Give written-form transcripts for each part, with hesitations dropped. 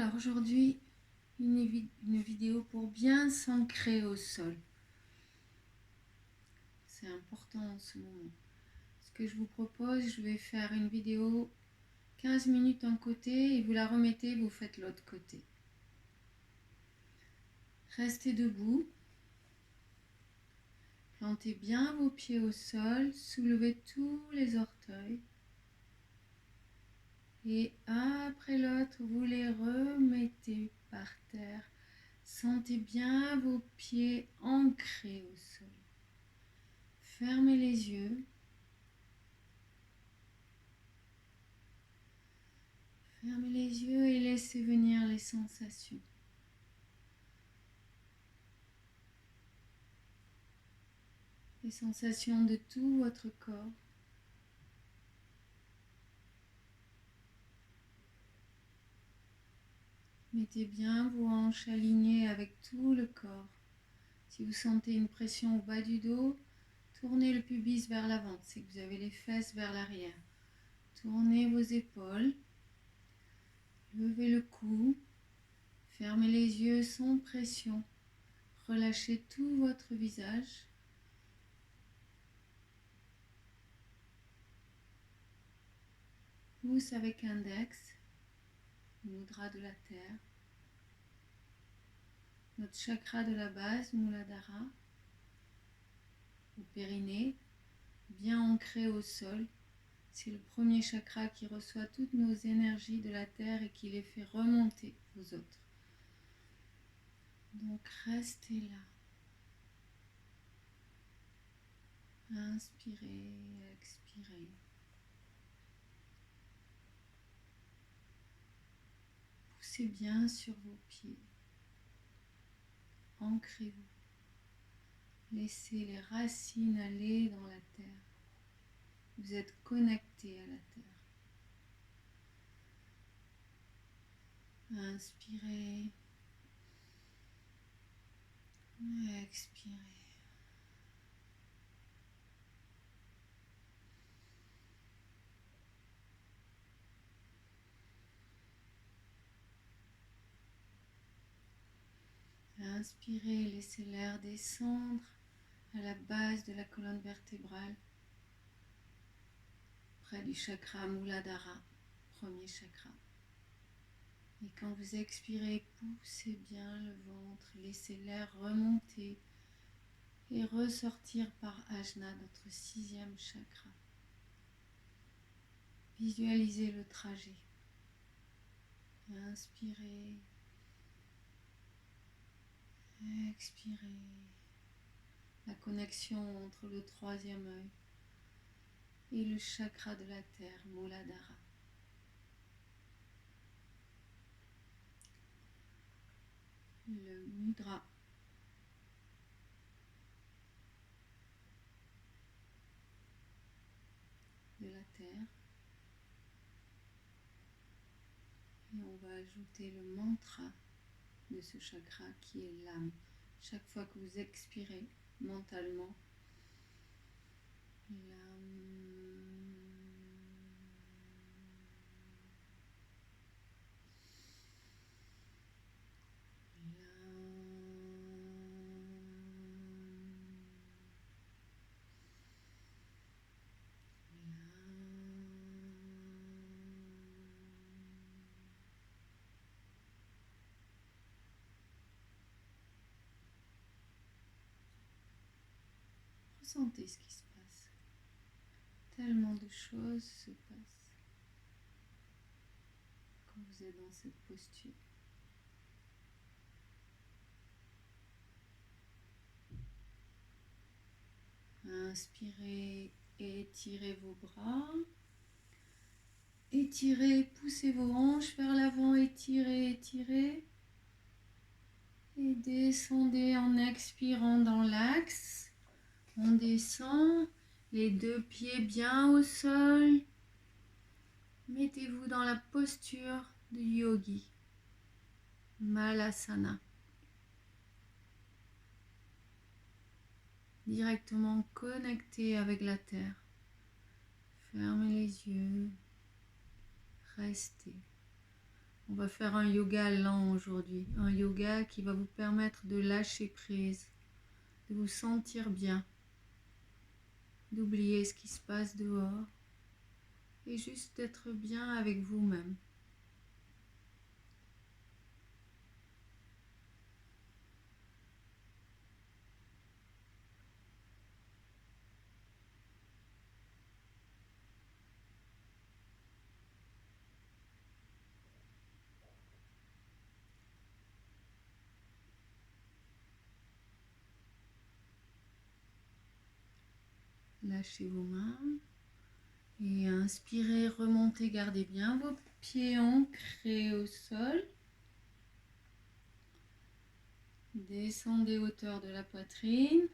Alors aujourd'hui, une vidéo pour bien s'ancrer au sol. C'est important en ce moment. Ce que je vous propose, je vais faire une vidéo 15 minutes d'un côté et vous la remettez, vous faites l'autre côté. Restez debout. Plantez bien vos pieds au sol, soulevez tous les orteils. Et un après l'autre, vous les remettez par terre. Sentez bien vos pieds ancrés au sol. Fermez les yeux. Fermez les yeux et laissez venir les sensations. Les sensations de tout votre corps. Mettez bien vos hanches alignées avec tout le corps. Si vous sentez une pression au bas du dos, tournez le pubis vers l'avant, c'est que vous avez les fesses vers l'arrière. Tournez vos épaules, levez le cou, fermez les yeux sans pression, relâchez tout votre visage. Pouce avec index, mudra de la terre. Notre chakra de la base, Muladhara, au périnée, bien ancré au sol. C'est le premier chakra qui reçoit toutes nos énergies de la terre et qui les fait remonter aux autres. Donc restez là. Inspirez, expirez. Poussez bien sur vos pieds. Ancrez-vous. Laissez les racines aller dans la terre. Vous êtes connecté à la terre. Inspirez. Expirez. Inspirez, laissez l'air descendre à la base de la colonne vertébrale, près du chakra Muladhara, premier chakra. Et quand vous expirez, poussez bien le ventre, laissez l'air remonter et ressortir par Ajna, notre sixième chakra. Visualisez le trajet. Inspirez. Expirez. La connexion entre le troisième œil et le chakra de la terre, Muladhara. Le mudra. De la terre. Et on va ajouter le mantra de ce chakra qui est l'âme. Chaque fois que vous expirez mentalement, ressentez ce qui se passe. Tellement de choses se passent quand vous êtes dans cette posture. Inspirez, étirez vos bras. Étirez, poussez vos hanches vers l'avant, étirez, étirez. Et descendez en expirant dans l'axe. On descend, les deux pieds bien au sol. Mettez-vous dans la posture de yogi, Malasana. Directement connecté avec la terre. Fermez les yeux. Restez. On va faire un yoga lent aujourd'hui, un yoga qui va vous permettre de lâcher prise, de vous sentir bien, d'oublier ce qui se passe dehors et juste d'être bien avec vous-même. Lâchez vos mains et inspirez, remontez, gardez bien vos pieds ancrés au sol. Descendez hauteur de la poitrine.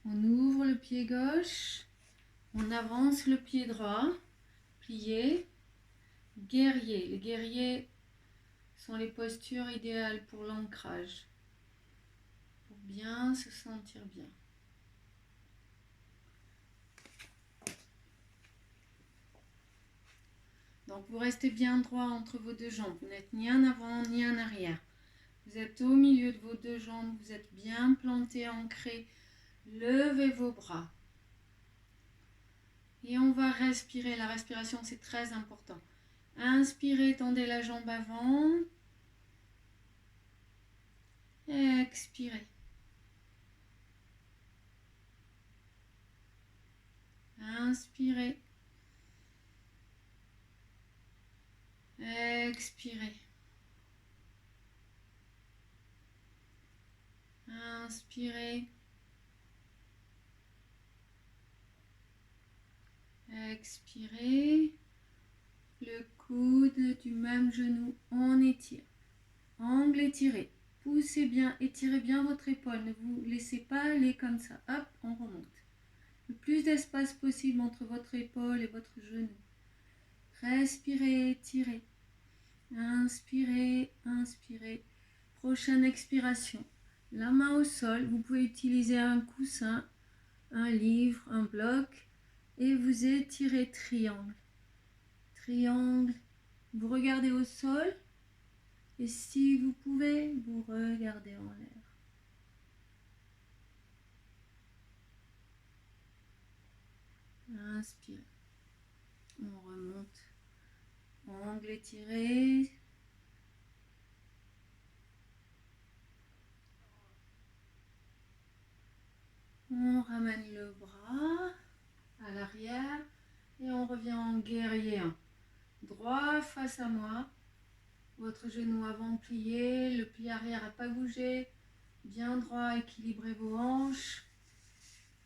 On ouvre le pied gauche. On avance le pied droit. Plié. Guerrier. Les guerriers sont les postures idéales pour l'ancrage. Pour bien se sentir bien. Donc vous restez bien droit entre vos deux jambes. Vous n'êtes ni en avant ni en arrière. Vous êtes au milieu de vos deux jambes. Vous êtes bien planté, ancré. Levez vos bras. Et on va respirer. La respiration, c'est très important. Inspirez, tendez la jambe avant. Expirez. Inspirez. Expirez. Inspirez. Expirez. Le coude du même genou, on étire. Angle étiré. Poussez bien, étirez bien votre épaule. Ne vous laissez pas aller comme ça. Hop, on remonte. Le plus d'espace possible entre votre épaule et votre genou. Respirez, étirez. Inspirez, inspirez. Prochaine expiration. La main au sol. Vous pouvez utiliser un coussin, un livre, un bloc. Et vous étirez triangle. Triangle. Vous regardez au sol. Et si vous pouvez, vous regardez en l'air. Inspirez. On remonte. Angle étiré. On ramène le bras à l'arrière et on revient en guerrier 1. Droit face à moi. Votre genou avant plié, le pli arrière n'a pas bougé. Bien droit, équilibrez vos hanches.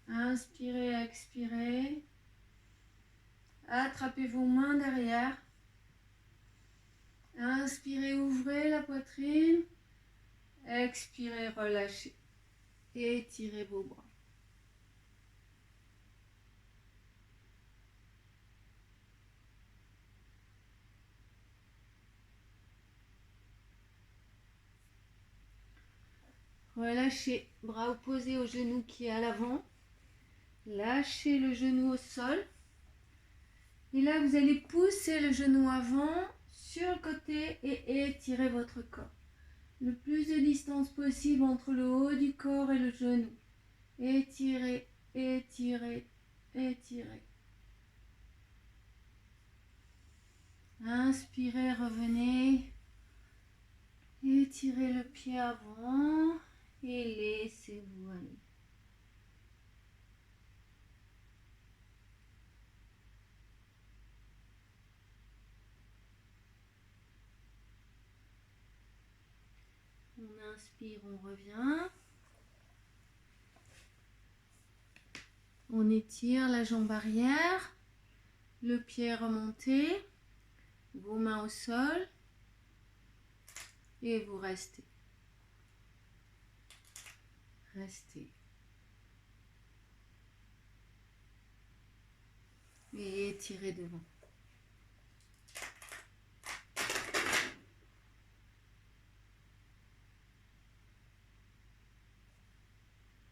Inspirez, expirez. Attrapez vos mains derrière. Inspirez, ouvrez la poitrine. Expirez, relâchez. Étirez vos bras. Relâchez, bras opposés au genou qui est à l'avant. Lâchez le genou au sol. Et là, vous allez pousser le genou avant sur le côté et étirer votre corps. Le plus de distance possible entre le haut du corps et le genou. Étirez, étirez, étirez. Inspirez, revenez. Étirez le pied avant et laissez-vous aller. On inspire, on revient. On étire la jambe arrière, le pied remonté, vos mains au sol et vous restez. Restez. Et étirez devant.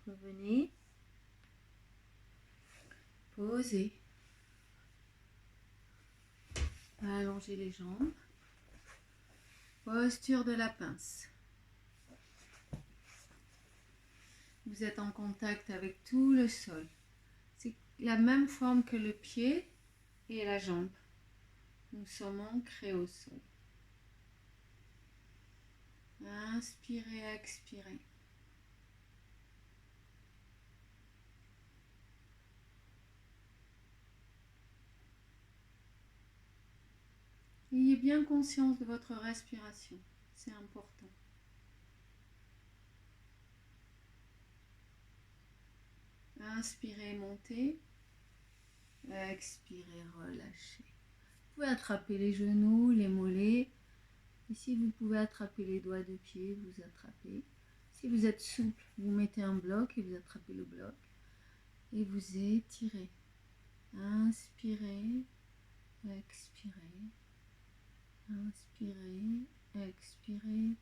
Revenez. Posez. Allongez les jambes. Posture de la pince. Vous êtes en contact avec tout le sol. C'est la même forme que le pied et la jambe. Nous sommes ancrés au sol. Inspirez, expirez. Ayez bien conscience de votre respiration. C'est important. Inspirez, montez. Expirez, relâchez. Vous pouvez attraper les genoux, les mollets. Ici, vous pouvez attraper les doigts de pied, vous attrapez. Si vous êtes souple, vous mettez un bloc et vous attrapez le bloc. Et vous étirez. Inspirez, expirez. Inspirez, expirez.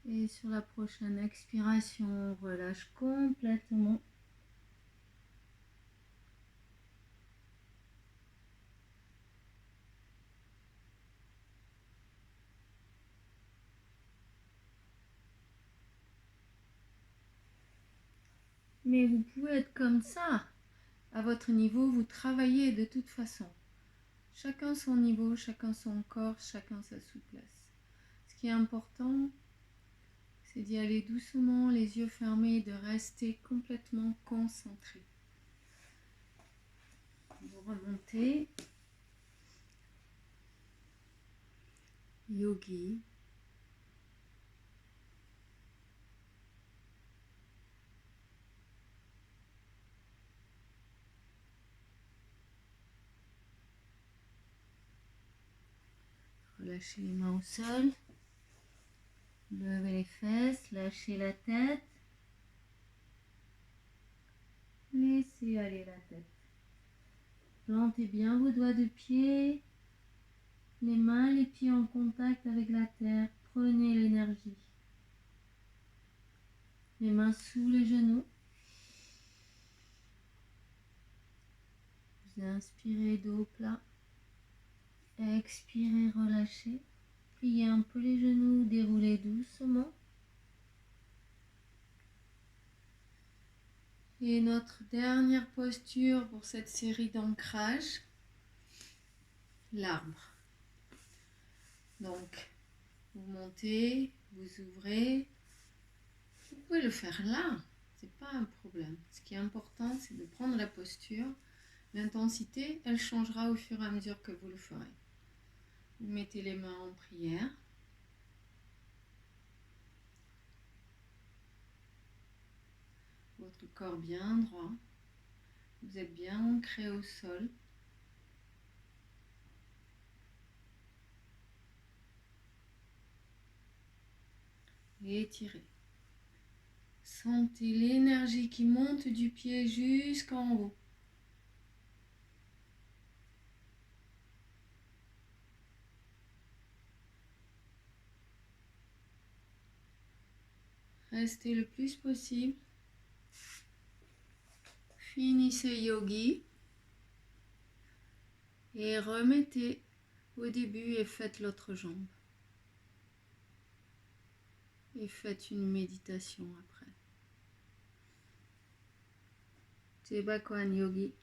Et sur la prochaine expiration, on relâche complètement. Mais vous pouvez être comme ça. À votre niveau, vous travaillez de toute façon. Chacun son niveau, chacun son corps, chacun sa souplesse. Ce qui est important, c'est d'y aller doucement, les yeux fermés, et de rester complètement concentré. Vous remontez. Yogi. Relâchez les mains au sol. Levez les fesses, lâchez la tête. Laissez aller la tête. Plantez bien vos doigts de pied. Les mains, les pieds en contact avec la terre. Prenez l'énergie. Les mains sous les genoux. Vous inspirez dos plat. Expirez, relâchez. Pliez un peu les genoux, déroulez doucement. Et notre dernière posture pour cette série d'ancrage, l'arbre. Donc, vous montez, vous ouvrez. Vous pouvez le faire là, c'est pas un problème. Ce qui est important, c'est de prendre la posture. L'intensité, elle changera au fur et à mesure que vous le ferez. Vous mettez les mains en prière. Votre corps bien droit. Vous êtes bien ancré au sol. Et étirez. Sentez l'énergie qui monte du pied jusqu'en haut. Restez le plus possible. Finissez yogi. Et remettez au début et faites l'autre jambe. Et faites une méditation après. Teba Kohan Yogi.